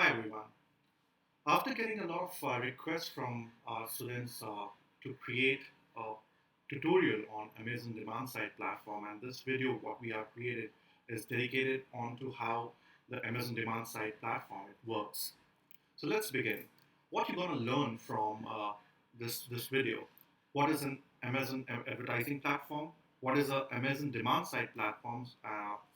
Hi everyone. After getting a lot of requests from our students to create a tutorial on Amazon demand side platform, and this video, what we have created, is dedicated onto how the Amazon demand side platform it works. So let's begin. What you're going to learn from this video? What is an Amazon advertising platform? What is a Amazon demand side platforms,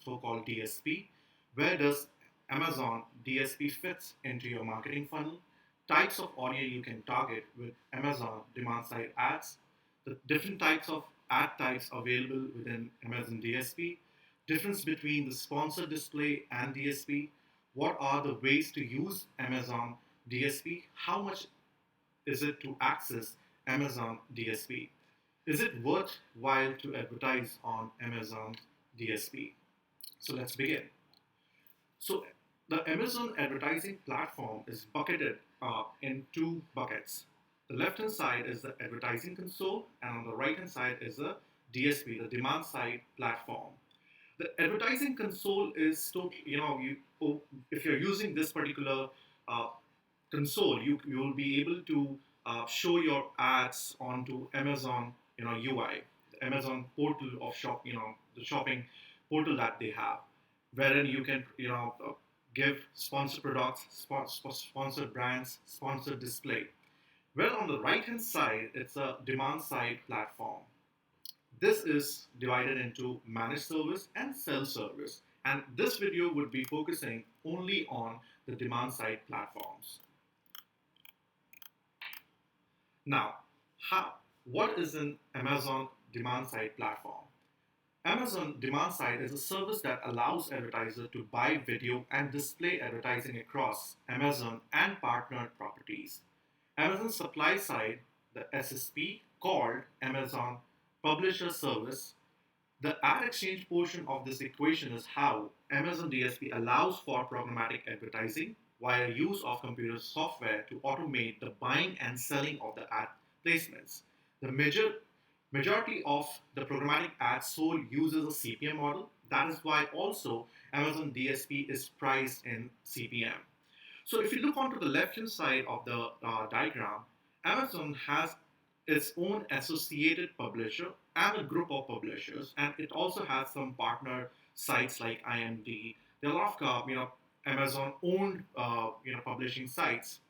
so-called DSP? Where does Amazon DSP fits into your marketing funnel? Types of audience you can target with Amazon demand side ads, the different types of ad types available within Amazon DSP, difference between the sponsored display and DSP, what are the ways to use Amazon DSP, how much is it to access Amazon DSP, is it worthwhile to advertise on Amazon DSP? So let's begin. So the Amazon advertising platform is bucketed in two buckets. The left hand side is the advertising console, and on the right hand side is the DSP, the demand side platform. The advertising console is totally, if you're using this particular uh, console, you will be able to show your ads onto Amazon, UI, the Amazon portal of the shopping portal that they have, wherein you can, give sponsored products, sponsored brands, sponsored display. Well, on the right hand side, it's a demand side platform. This is divided into managed service and self-service, and this video would be focusing only on the demand side platforms. Now, what is an Amazon demand side platform? Amazon demand side is a service that allows advertisers to buy video and display advertising across Amazon and partnered properties. Amazon supply side, the SSP, called Amazon Publisher Service. The ad exchange portion of this equation is how Amazon DSP allows for programmatic advertising via use of computer software to automate the buying and selling of the ad placements. The majority of the programmatic ads sold uses a CPM model. That is why also Amazon DSP is priced in CPM. So if you look onto the left-hand side of the diagram, Amazon has its own associated publisher and a group of publishers, and it also has some partner sites like IMD. There are a lot of Amazon-owned publishing sites.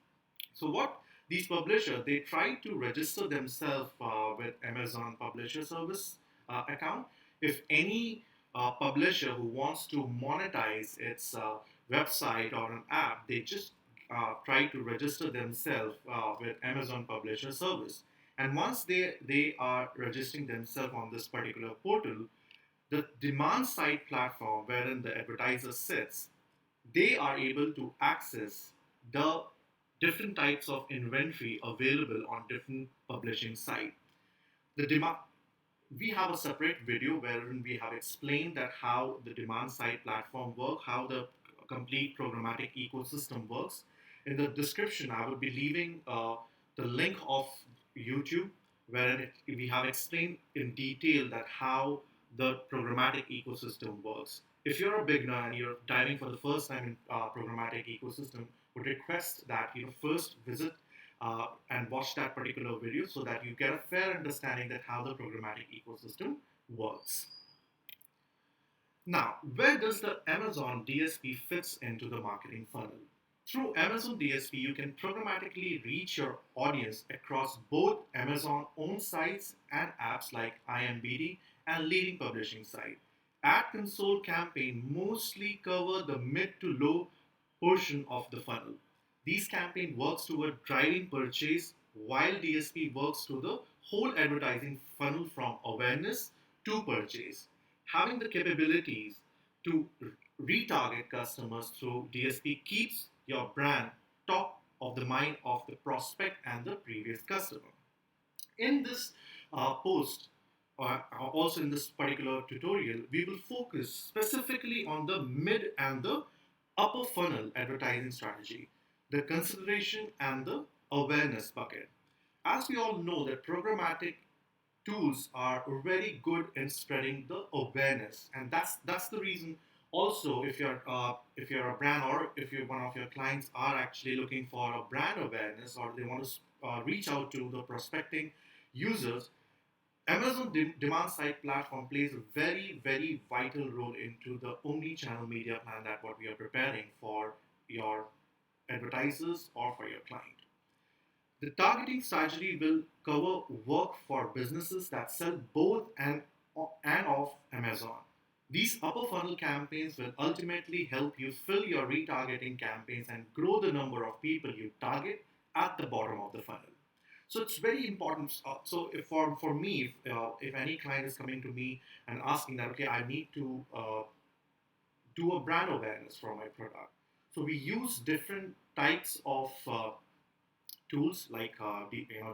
So what these publishers, they try to register themselves with Amazon Publisher Service account. If any publisher who wants to monetize its website or an app, they just try to register themselves with Amazon Publisher Service. And once they are registering themselves on this particular portal, the demand side platform wherein the advertiser sits, they are able to access the different types of inventory available on different publishing sites. The demand We have a separate video wherein we have explained that how the demand side platform works, how the complete programmatic ecosystem works. In the description, I will be leaving the link of YouTube wherein we have explained in detail that how the programmatic ecosystem works. If you're a beginner and you're diving for the first time in programmatic ecosystem, would request that you first visit and watch that particular video so that you get a fair understanding that how the programmatic ecosystem works. Now, where does the Amazon DSP fits into the marketing funnel? Through Amazon DSP, you can programmatically reach your audience across both Amazon owned sites and apps like IMBD and leading publishing site. Ad console campaign mostly cover the mid to low portion of the funnel. These campaign works toward driving purchase while DSP works to the whole advertising funnel from awareness to purchase. Having the capabilities to retarget customers through DSP keeps your brand top of the mind of the prospect and the previous customer. In this post, also in this particular tutorial, we will focus specifically on the mid and the upper funnel advertising strategy, the consideration and the awareness bucket. As we all know that programmatic tools are very good in spreading the awareness, and that's the reason Also, if you're a brand, or if you're one of your clients are actually looking for a brand awareness, or they want to reach out to the prospecting users, Amazon demand side platform plays a very, very vital role into the omni-channel media plan that what we are preparing for your advertisers or for your client. The targeting strategy will cover work for businesses that sell both and off Amazon. These upper funnel campaigns will ultimately help you fill your retargeting campaigns and grow the number of people you target at the bottom of the funnel. So it's very important. So if for me, if any client is coming to me and asking that, okay, I need to do a brand awareness for my product. So we use different types of tools like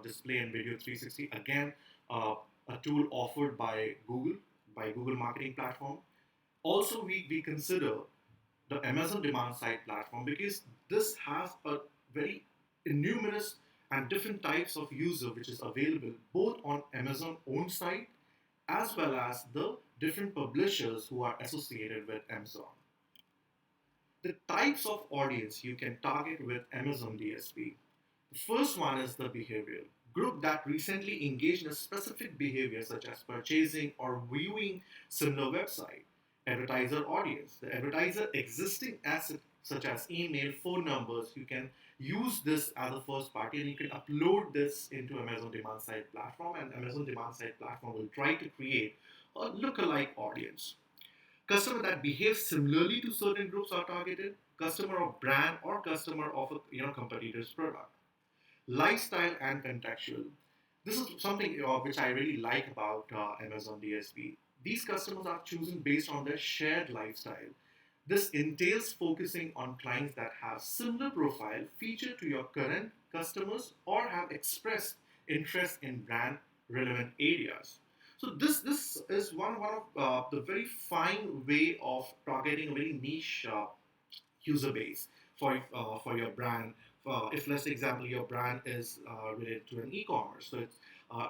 display and video 360. Again, a tool offered by Google Marketing Platform. Also, we consider the Amazon demand side platform because this has a very numerous and different types of user which is available both on Amazon own site as well as the different publishers who are associated with Amazon. The types of audience you can target with Amazon DSP. The first one is the behavioral group that recently engaged in a specific behavior such as purchasing or viewing similar website. Advertiser audience. The advertiser existing assets such as email, phone numbers, you can use this as a first party and you can upload this into Amazon demand side platform, and Amazon demand side platform will try to create a lookalike audience. Customer that behaves similarly to certain groups are targeted. Customer of brand or customer of a competitor's product. Lifestyle and contextual. This is something which I really like about Amazon DSP. These customers are chosen based on their shared lifestyle. This entails focusing on clients that have similar profile feature to your current customers or have expressed interest in brand relevant areas. So this is one of the very fine way of targeting a very niche user base for your brand. If let's say example your brand is related to an e-commerce, so it's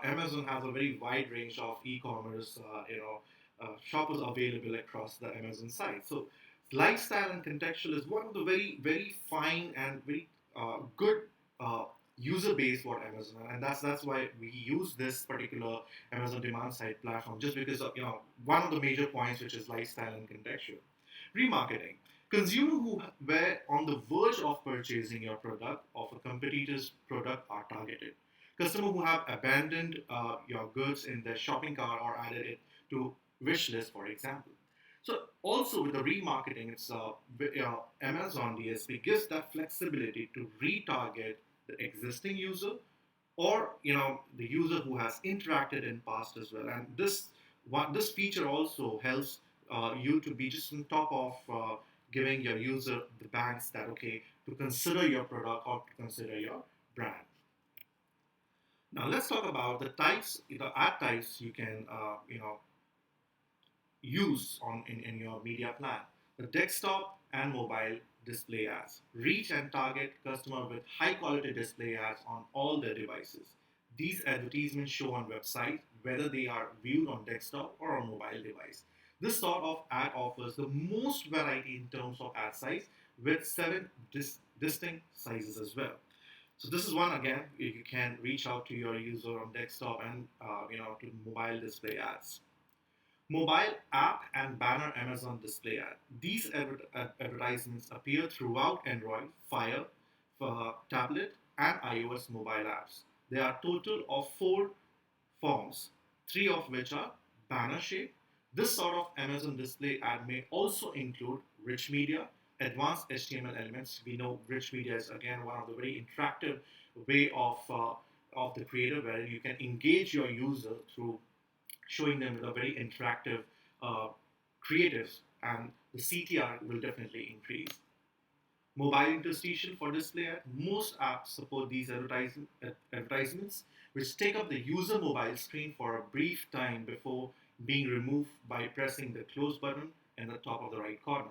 Amazon has a very wide range of e-commerce shoppers available across the Amazon site. So lifestyle and contextual is one of the very fine and very good user base for Amazon, and that's why we use this particular Amazon demand side platform, just because of one of the major points, which is lifestyle and contextual. Remarketing. Consumers who were on the verge of purchasing your product of a competitor's product are targeted. Customers who have abandoned your goods in their shopping cart or added it to wish list, for example. So also with the remarketing, it's Amazon DSP gives that flexibility to retarget the existing user or the user who has interacted in past as well. And this feature also helps you to be just on top of giving your user the banks that okay to consider your product or to consider your brand. Now let's talk about the types, the ad types you can use in your media plan. The desktop and mobile display ads. Reach and target customer with high quality display ads on all their devices. These advertisements show on website whether they are viewed on desktop or on mobile device. This sort of ad offers the most variety in terms of ad size with seven distinct sizes as well. So this is one again you can reach out to your user on desktop and to mobile display ads. Mobile app and banner Amazon display ad. These advertisements appear throughout Android, Fire, tablet, and iOS mobile apps. There are total of four forms, three of which are banner shape. This sort of Amazon display ad may also include rich media, advanced HTML elements. We know rich media is again one of the very interactive way of the creator where you can engage your user through showing them with a very interactive creatives, and the CTR will definitely increase. Mobile interstitial for display ad. Most apps support these advertisements, which take up the user mobile screen for a brief time before being removed by pressing the close button in the top of the right corner.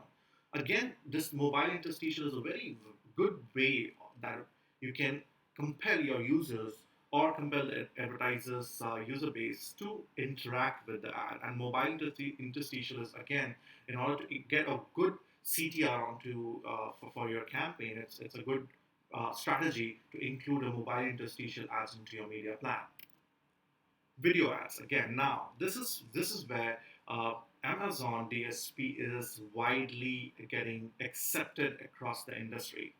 Again, this mobile interstitial is a very good way that you can compel your users or compel the advertisers' user base to interact with the ad. And mobile interstitial is again, in order to get a good CTR onto for your campaign, it's a good strategy to include a mobile interstitial ads into your media plan. Video ads again. Now this is where Amazon DSP is widely getting accepted across the industry.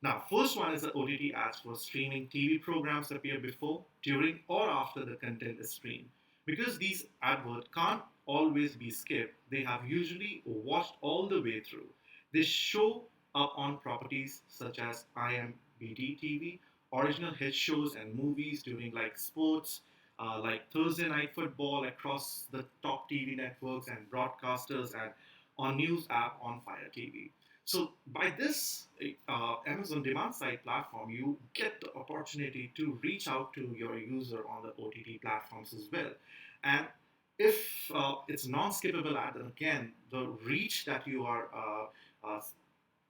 Now, first one is the OTT ads for streaming TV programs appear before, during, or after the content is streamed. Because these adverts can't always be skipped, they have usually watched all the way through. They show up on properties such as IMBD TV, original hit shows and movies during like sports, like Thursday Night Football across the top TV networks and broadcasters, and on news app on Fire TV. So by this Amazon demand side platform, you get the opportunity to reach out to your user on the OTT platforms as well. And if it's non-skippable ad, then again, the reach that you are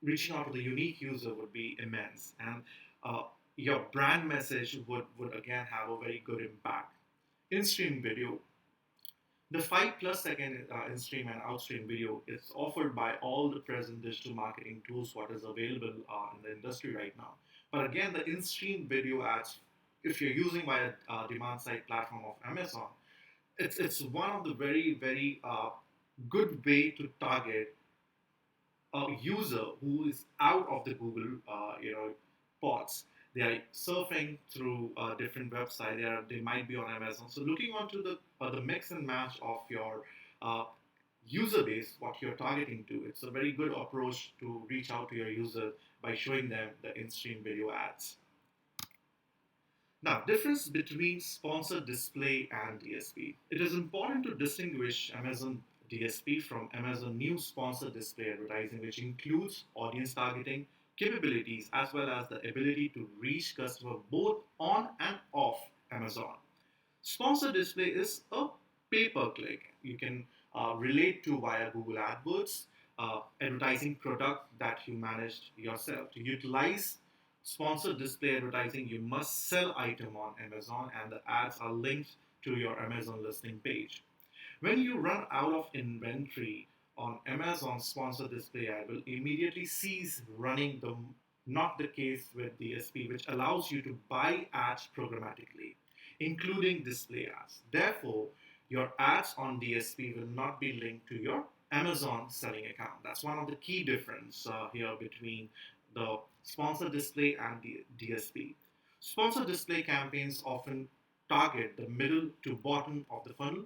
reaching out to the unique user would be immense. And your brand message would again have a very good impact. In-stream video, the 5 plus second in-stream and out-stream video is offered by all the present digital marketing tools what is available in the industry right now. But again, the in-stream video ads, if you're using via demand side platform of Amazon, it's one of the very good way to target a user who is out of the Google, pods. They are surfing through a different website. They might be on Amazon. So looking onto the mix and match of your uh, user base, what you're targeting to, it's a very good approach to reach out to your user by showing them the in-stream video ads. Now, difference between sponsored display and DSP. It is important to distinguish Amazon DSP from Amazon new sponsored display advertising, which includes audience targeting capabilities as well as the ability to reach customer both on and off Amazon. Sponsored display is a pay-per-click. You can relate to via Google AdWords, advertising product that you manage yourself. To utilize sponsored display advertising, you must sell item on Amazon and the ads are linked to your Amazon listing page. When you run out of inventory on Amazon, sponsored display ad will immediately cease running. Not the case with DSP, which allows you to buy ads programmatically, including display ads. Therefore, your ads on DSP will not be linked to your Amazon selling account. That's one of the key difference here between the sponsored display and the DSP. Sponsored display campaigns often target the middle to bottom of the funnel.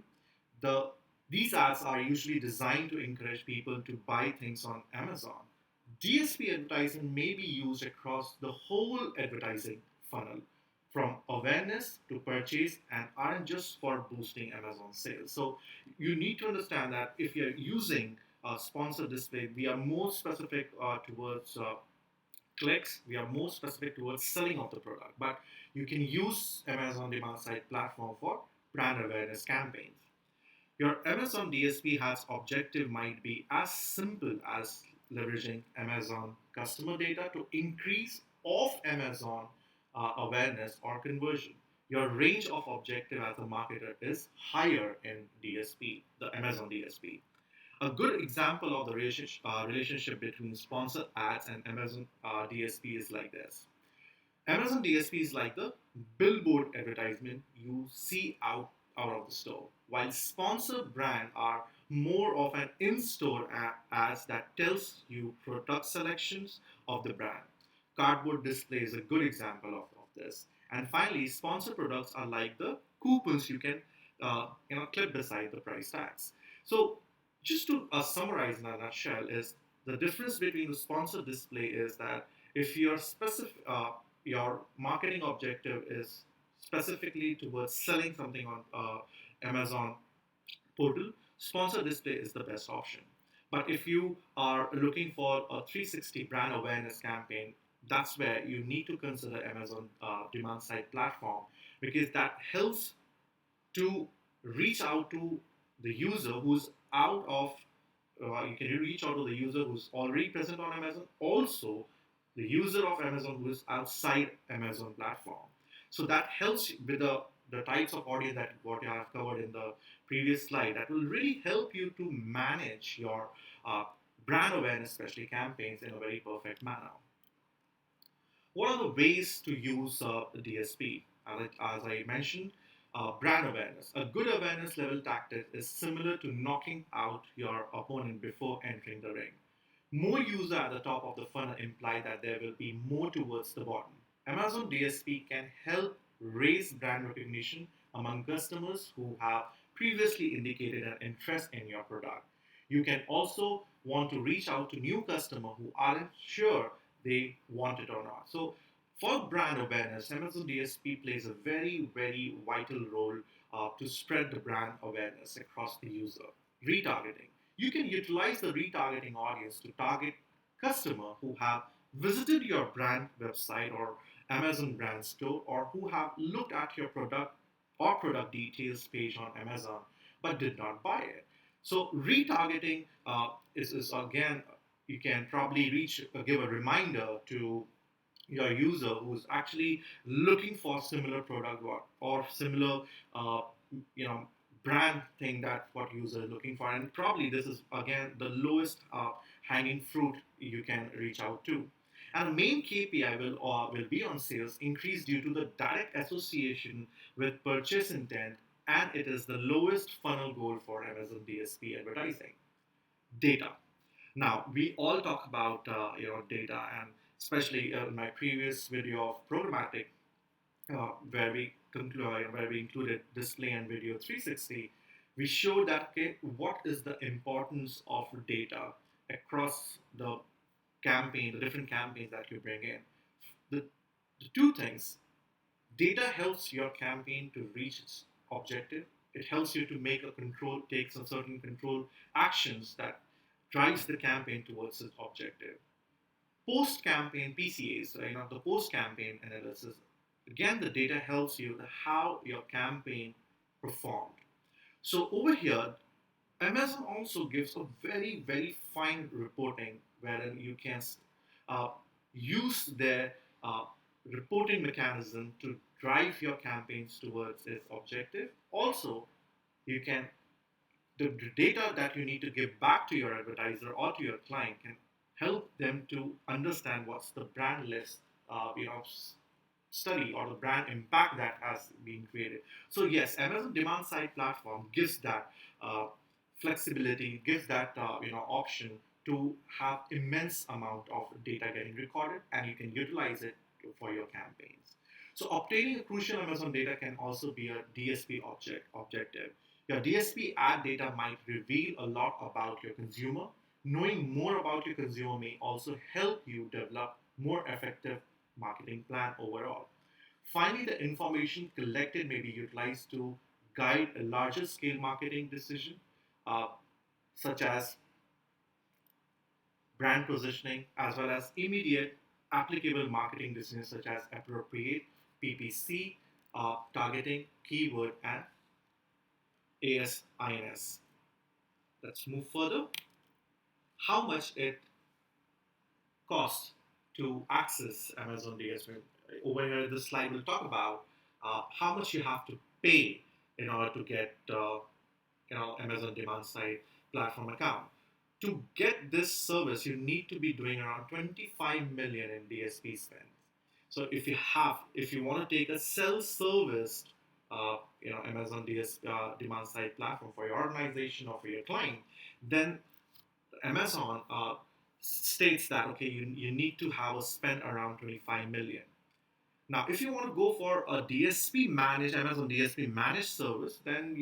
The These ads are usually designed to encourage people to buy things on Amazon. DSP advertising may be used across the whole advertising funnel, from awareness to purchase, and aren't just for boosting Amazon sales. So you need to understand that if you're using sponsored display, we are more specific towards clicks, we are more specific towards selling of the product. But you can use Amazon demand side platform for brand awareness campaigns. Your Amazon DSP has objective might be as simple as leveraging Amazon customer data to increase off Amazon awareness or conversion. Your range of objective as a marketer is higher in DSP, the Amazon DSP. A good example of the relationship between sponsored ads and Amazon DSP is like this. Amazon DSP is like the billboard advertisement you see out of the store, while sponsored brand are more of an in-store ads that tells you product selections of the brand. Cardboard display is a good example of this. And finally, sponsored products are like the coupons you can clip beside the price tags. So just to summarize in a nutshell is the difference between the sponsored display is that if your marketing objective is specifically towards selling something on Amazon portal, sponsored display is the best option. But if you are looking for a 360 brand awareness campaign, that's where you need to consider Amazon demand side platform, because that helps to reach out to the user who's out of you can reach out to the user who's already present on Amazon, also the user of Amazon who is outside Amazon platform. So that helps with the types of audience that what I have covered in the previous slide. That will really help you to manage your brand awareness, especially campaigns, in a very perfect manner. What are the ways to use DSP? As I mentioned, brand awareness. A good awareness level tactic is similar to knocking out your opponent before entering the ring. More users at the top of the funnel imply that there will be more towards the bottom. Amazon DSP can help raise brand recognition among customers who have previously indicated an interest in your product. You can also want to reach out to new customers who aren't sure they want it or not. So, for brand awareness, Amazon DSP plays a very, very vital role to spread the brand awareness across the user. Retargeting. You can utilize the retargeting audience to target customers who have visited your brand website or Amazon brand store, or who have looked at your product or product details page on Amazon but did not buy it. So retargeting is again, you can probably give a reminder to your user who's actually looking for similar product or similar uh, you know brand thing that what user is looking for, and probably this is again the lowest hanging fruit you can reach out to. And the main KPI will be on sales increase due to the direct association with purchase intent, and it is the lowest funnel goal for Amazon DSP advertising. Data. Now, we all talk about data, and especially in my previous video of programmatic, where we included display and video 360, we showed that okay, what is the importance of data across the campaign, the different campaigns that you bring in. The, the two things: data helps your campaign to reach its objective. It helps you to take some certain control actions that drives the campaign towards its objective. Post-campaign PCAs, the post-campaign analysis. Again, the data helps you how your campaign performed. So over here, Amazon also gives a very, very fine reporting wherein you can uh, use their uh, reporting mechanism to drive your campaigns towards its objective. Also, you can the data that you need to give back to your advertiser or to your client can help them to understand what's the brand list, study or the brand impact that has been created. So yes, Amazon demand side platform gives that flexibility, gives that option to have immense amount of data getting recorded, and you can utilize it for your campaigns. So obtaining a crucial Amazon data can also be a DSP objective. Your DSP ad data might reveal a lot about your consumer. Knowing more about your consumer may also help you develop more effective marketing plan overall. Finally, the information collected may be utilized to guide a larger scale marketing decision, uh, such as brand positioning, as well as immediate applicable marketing decisions such as appropriate PPC, targeting, keyword, and ASINS. Let's move further. How much it costs to access Amazon DSP? Over here, this slide will talk about how much you have to pay in order to get Amazon demand side platform account. To get this service, you need to be doing around 25 million in DSP spend. So if you want to take a self-service, Amazon demand side platform for your organization or for your client, then Amazon states that okay, you need to have a spend around 25 million. Now, if you want to go for a DSP managed Amazon DSP managed service, then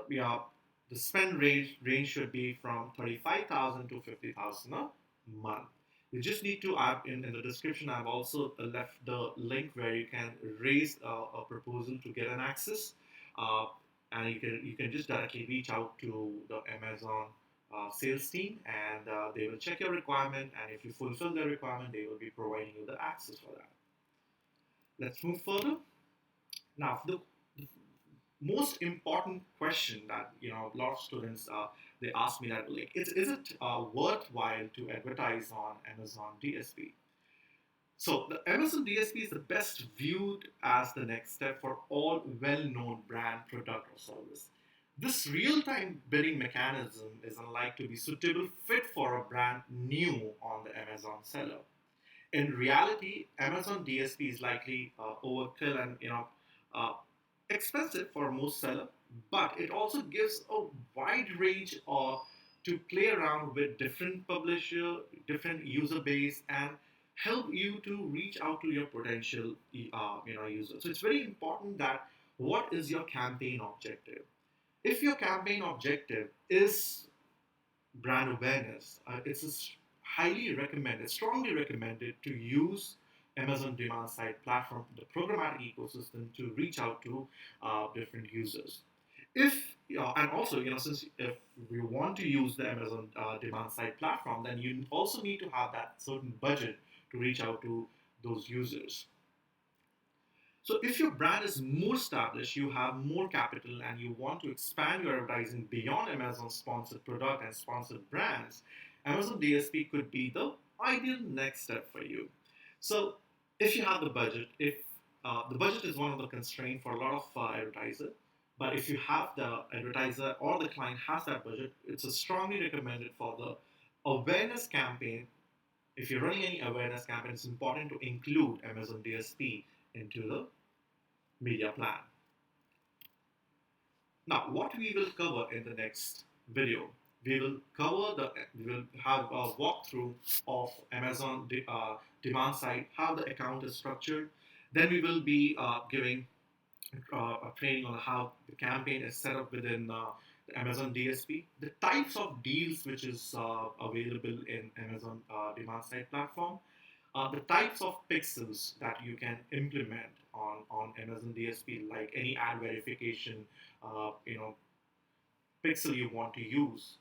yeah, the spend range should be from 35,000 to 50,000 a month. You just need to add in the description. I've also left the link where you can raise a proposal to get an access, and you can just directly reach out to the Amazon sales team, and they will check your requirement. And if you fulfill their requirement, they will be providing you the access for that. Let's move further. Now, the most important question that a lot of students they ask me that, like, is it worthwhile to advertise on Amazon DSP? So the Amazon DSP is the best viewed as the next step for all well-known brand, product, or service. This real-time bidding mechanism is unlikely to be suitable fit for a brand new on the Amazon seller. In reality, Amazon DSP is likely overkill and uh, expensive for most sellers, but it also gives a wide range to play around with different publisher, different user base, and help you to reach out to your potential users. So it's very important that what is your campaign objective? If your campaign objective is brand awareness, highly recommended, strongly recommended to use Amazon demand side platform, the programmatic ecosystem, to reach out to different users. If and also, since if we want to use the Amazon demand side platform, then you also need to have that certain budget to reach out to those users. So if your brand is more established, you have more capital, and you want to expand your advertising beyond Amazon sponsored product and sponsored brands, Amazon DSP could be the ideal next step for you. So if you have the budget, if the budget is one of the constraints for a lot of advertisers, but if you have the advertiser or the client has that budget, it's a strongly recommended for the awareness campaign. If you're running any awareness campaign, it's important to include Amazon DSP into the media plan. Now, what we will cover in the next video, we will have a walkthrough of Amazon demand side, how the account is structured. Then we will be giving a training on how the campaign is set up within the Amazon DSP, the types of deals which is available in Amazon demand side platform, the types of pixels that you can implement on Amazon DSP, like any ad verification, uh, you know, pixel you want to use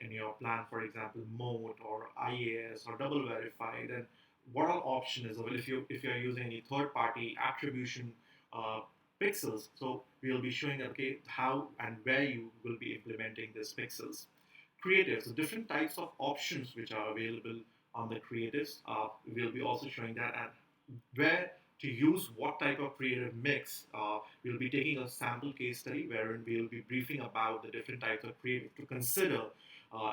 in your plan, for example, mode or IAS or double verify, then what all option is available if you're using any third-party attribution uh, pixels. So we'll be showing okay how and where you will be implementing these pixels. Creatives, so different types of options which are available on the creatives. We'll be also showing that and where to use what type of creative mix. We'll be taking a sample case study wherein we'll be briefing about the different types of creative to consider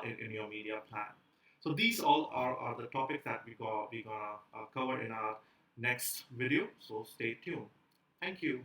in your media plan. So these all are the topics that we're gonna cover in our next video. So stay tuned. Thank you.